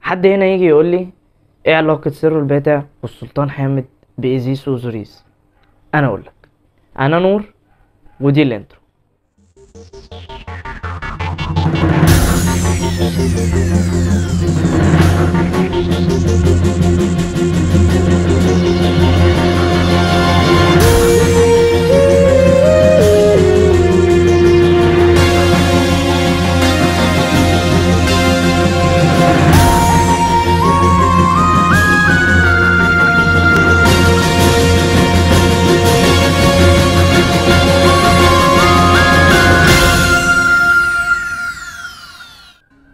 حد هنا يجي يقول لي ايه علاقة سر الباتع والسلطان حامد بإيزيس وأوزوريس؟ انا اقول لك. انا نور، ودي الانترو.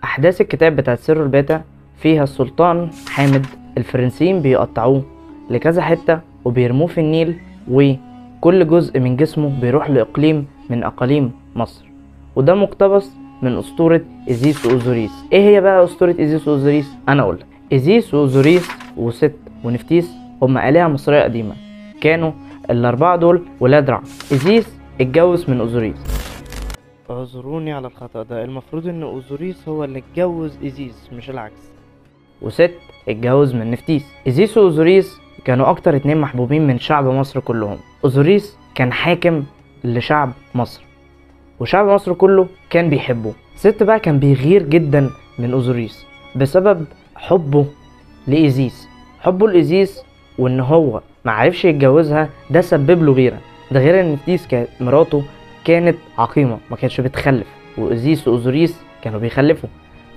احداث الكتاب بتاعت سر الباتع فيها السلطان حامد الفرنسيين بيقطعوه لكذا حتة وبيرموه في النيل، وكل جزء من جسمه بيروح لإقليم من أقاليم مصر، وده مقتبس من أسطورة إيزيس وأوزوريس. ايه هي بقى أسطورة إيزيس وأوزوريس؟ انا اقولك. إيزيس وأوزوريس وست ونفتيس هما آلهة مصرية قديمة، كانوا الأربعة دول ولاد رعد. إيزيس اتجوز من أوزوريس. اعذروني على الخطأ ده، المفروض ان اوزوريس هو اللي اتجوز ايزيس مش العكس. وست اتجوز من نفتيس. ايزيس واوزوريس كانوا اكتر اتنين محبوبين من شعب مصر كلهم. اوزوريس كان حاكم لشعب مصر وشعب مصر كله كان بيحبه. ست بقى كان بيغير جدا من اوزوريس بسبب حبه لايزيس. حبه لايزيس وان هو معرفش يتجوزها ده سبب له غيرة. ده غير ان نفتيس كانت مراته كانت عقيمة ما كانتش بتخلف، وإيزيس وأوزوريس كانوا بيخلفوا،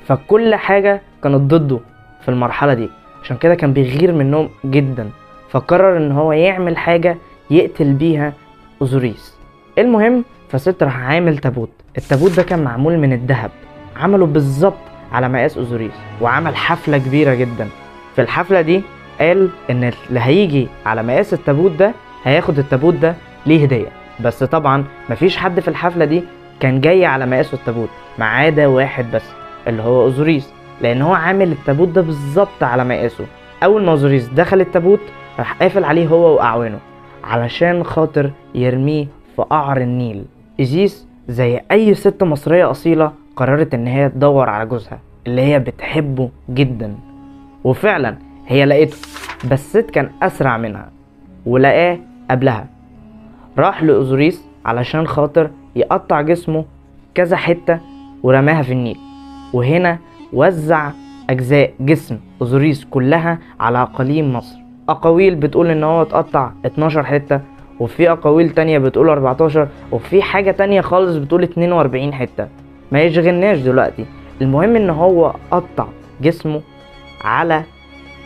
فكل حاجة كانت ضده في المرحلة دي. عشان كده كان بيغير منهم جدا، فقرر ان هو يعمل حاجة يقتل بيها أوزوريس. المهم فست راح عامل تابوت. التابوت ده كان معمول من الذهب، عمله بالظبط على مقاس أوزوريس، وعمل حفلة كبيرة جدا. في الحفلة دي قال ان اللي هيجي على مقاس التابوت ده هياخد التابوت ده ليه هدية. بس طبعا مفيش حد في الحفلة دي كان جاي على مقاسه التابوت ما عدا واحد بس اللي هو أوزوريس، لان هو عامل التابوت ده بالظبط على مقاسه. اول ما أوزوريس دخل التابوت راح قافل عليه هو واعوانه علشان خاطر يرميه في قعر النيل. إيزيس زي اي ست مصرية اصيلة قررت ان هي تدور على جوزها اللي هي بتحبه جدا، وفعلا هي لقيته، بس ست كان اسرع منها ولقاه قبلها. راح لأوزوريس علشان خاطر يقطع جسمه كذا حتة ورماها في النيل، وهنا وزع أجزاء جسم أوزوريس كلها على أقاليم مصر. أقاويل بتقول إن هو اتقطع 12 حتة، وفي أقاويل تانية بتقول 14، وفي حاجة تانية خالص بتقول 42 حتة. ما يشغلناش دلوقتي، المهم إن هو قطع جسمه على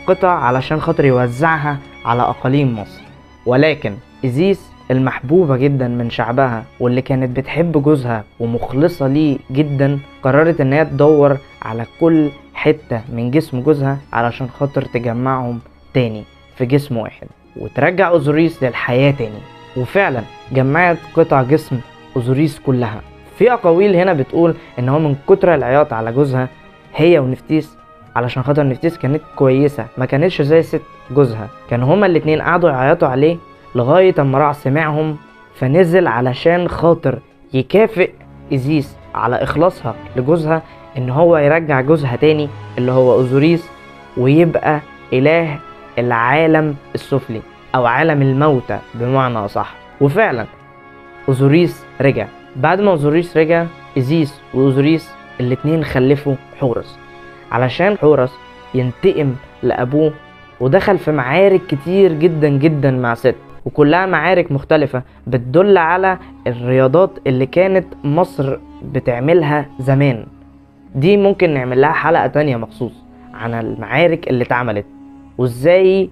قطع علشان خاطر يوزعها على أقاليم مصر. ولكن إيزيس المحبوبة جدا من شعبها واللي كانت بتحب جوزها ومخلصة ليه جدا قررت ان هي تدور على كل حتة من جسم جوزها علشان خاطر تجمعهم تاني في جسم واحد وترجع أوزوريس للحياة تاني. وفعلا جمعت قطع جسم أوزوريس كلها. في أقاويل هنا بتقول ان هو من كتر العياط على جوزها هي ونفتيس، علشان خاطر نفتيس كانت كويسة ما كانتش زي ست جوزها، كانوا هما الاتنين قعدوا يعيطوا عليه لغاية اما راح سمعهم فنزل علشان خاطر يكافئ إيزيس على إخلاصها لجوزها إن هو يرجع جوزها تاني اللي هو أوزوريس ويبقى إله العالم السفلي أو عالم الموتى بمعنى أصح. وفعلا أوزوريس رجع. بعد ما أوزوريس رجع إيزيس وأوزوريس الاتنين خلفوا حورس علشان حورس ينتقم لأبوه، ودخل في معارك كتير جدا جدا مع ست، وكلها معارك مختلفة بتدل على الرياضات اللي كانت مصر بتعملها زمان. دي ممكن نعمل لها حلقة تانية مخصوص عن المعارك اللي اتعملت وازاي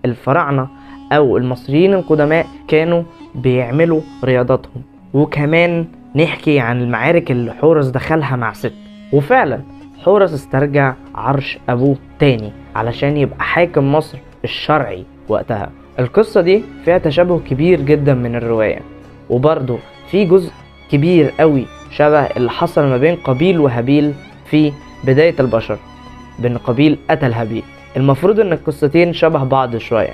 الفراعنة او المصريين القدماء كانوا بيعملوا رياضاتهم، وكمان نحكي عن المعارك اللي حورس دخلها مع ست. وفعلا حورس استرجع عرش ابوه تاني علشان يبقى حاكم مصر الشرعي وقتها. القصة دي فيها تشابه كبير جدا من الرواية، وبرضه في جزء كبير قوي شبه اللي حصل ما بين قابيل وهابيل في بداية البشر، بين قابيل قتل هابيل. المفروض ان القصتين شبه بعض شوية،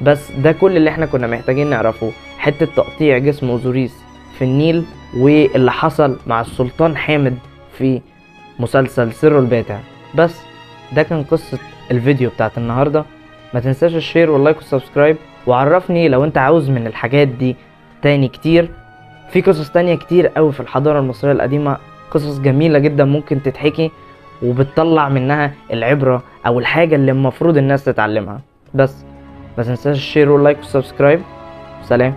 بس ده كل اللي احنا كنا محتاجين نعرفه، حتة تقطيع جسم أوزوريس في النيل واللي حصل مع السلطان حامد في مسلسل سر الباتع. بس ده كان قصة الفيديو بتاعت النهاردة. ما تنساش الشير واللايك والسبسكرايب، وعرفني لو انت عاوز من الحاجات دي تاني كتير. في قصص تانية كتير قوي في الحضارة المصرية القديمة، قصص جميلة جدا ممكن تتحكي وبتطلع منها العبرة او الحاجة اللي المفروض الناس تتعلمها. بس ما تنساش الشير واللايك والسبسكرايب. سلام.